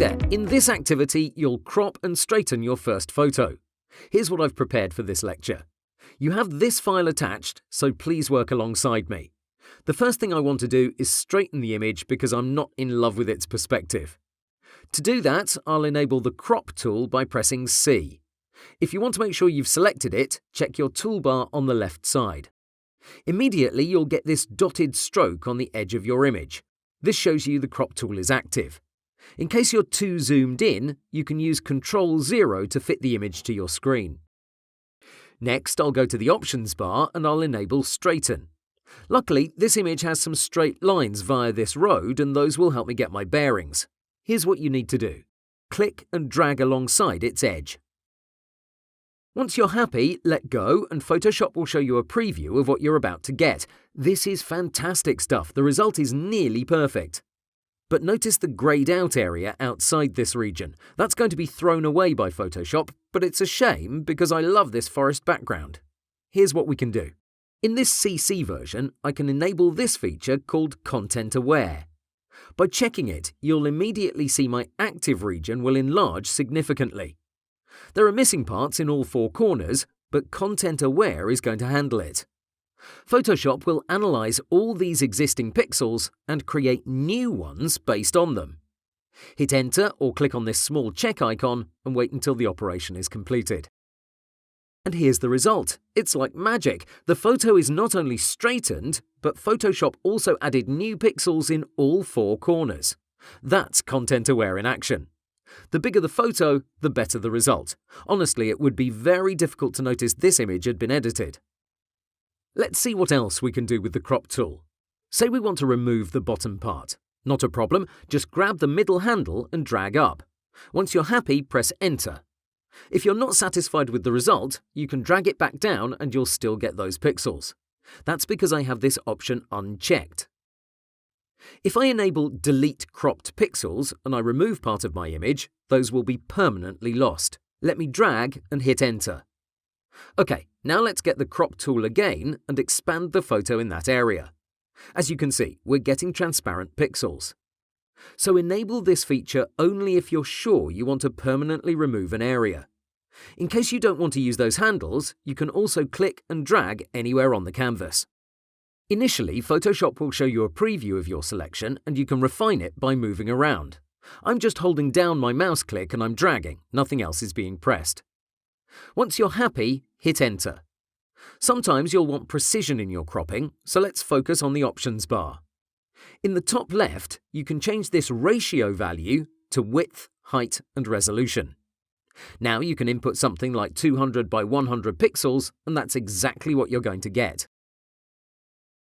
there, in this activity you'll crop and straighten your first photo. Here's what I've prepared for this lecture. You have this file attached, so please work alongside me. The first thing I want to do is straighten the image because I'm not in love with its perspective. To do that, I'll enable the crop tool by pressing C. If you want to make sure you've selected it, check your toolbar on the left side. Immediately you'll get this dotted stroke on the edge of your image. This shows you the crop tool is active. In case you're too zoomed in, you can use Ctrl-0 to fit the image to your screen. Next, I'll go to the options bar and I'll enable Straighten. Luckily, this image has some straight lines via this road and those will help me get my bearings. Here's what you need to do. Click and drag alongside its edge. Once you're happy, let go and Photoshop will show you a preview of what you're about to get. This is fantastic stuff. The result is nearly perfect. But notice the greyed out area outside this region. That's going to be thrown away by Photoshop, but it's a shame because I love this forest background. Here's what we can do. In this CC version, I can enable this feature called Content Aware. By checking it, you'll immediately see my active region will enlarge significantly. There are missing parts in all four corners, but Content Aware is going to handle it. Photoshop will analyze all these existing pixels and create new ones based on them. Hit Enter or click on this small check icon and wait until the operation is completed. And here's the result. It's like magic. The photo is not only straightened, but Photoshop also added new pixels in all four corners. That's Content Aware in action. The bigger the photo, the better the result. Honestly, it would be very difficult to notice this image had been edited. Let's see what else we can do with the crop tool. Say we want to remove the bottom part. Not a problem, just grab the middle handle and drag up. Once you're happy, press Enter. If you're not satisfied with the result, you can drag it back down and you'll still get those pixels. That's because I have this option unchecked. If I enable Delete Cropped Pixels and I remove part of my image, those will be permanently lost. Let me drag and hit Enter. OK, now let's get the crop tool again and expand the photo in that area. As you can see, we're getting transparent pixels. So enable this feature only if you're sure you want to permanently remove an area. In case you don't want to use those handles, you can also click and drag anywhere on the canvas. Initially, Photoshop will show you a preview of your selection and you can refine it by moving around. I'm just holding down my mouse click and I'm dragging, nothing else is being pressed. Once you're happy, hit Enter. Sometimes you'll want precision in your cropping, so let's focus on the options bar. In the top left, you can change this ratio value to width, height and resolution. Now you can input something like 200 by 100 pixels and that's exactly what you're going to get.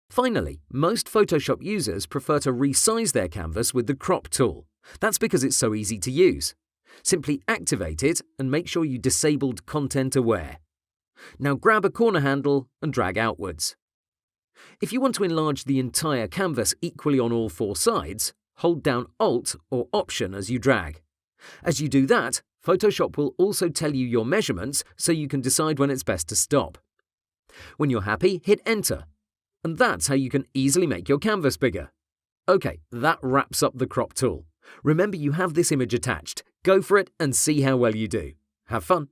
Finally, most Photoshop users prefer to resize their canvas with the crop tool. That's because it's so easy to use. Simply activate it and make sure you disabled Content Aware. Now grab a corner handle and drag outwards. If you want to enlarge the entire canvas equally on all four sides, hold down Alt or Option as you drag. As you do that, Photoshop will also tell you your measurements so you can decide when it's best to stop. When you're happy, hit Enter. And that's how you can easily make your canvas bigger. OK, that wraps up the crop tool. Remember, you have this image attached. Go for it and see how well you do. Have fun.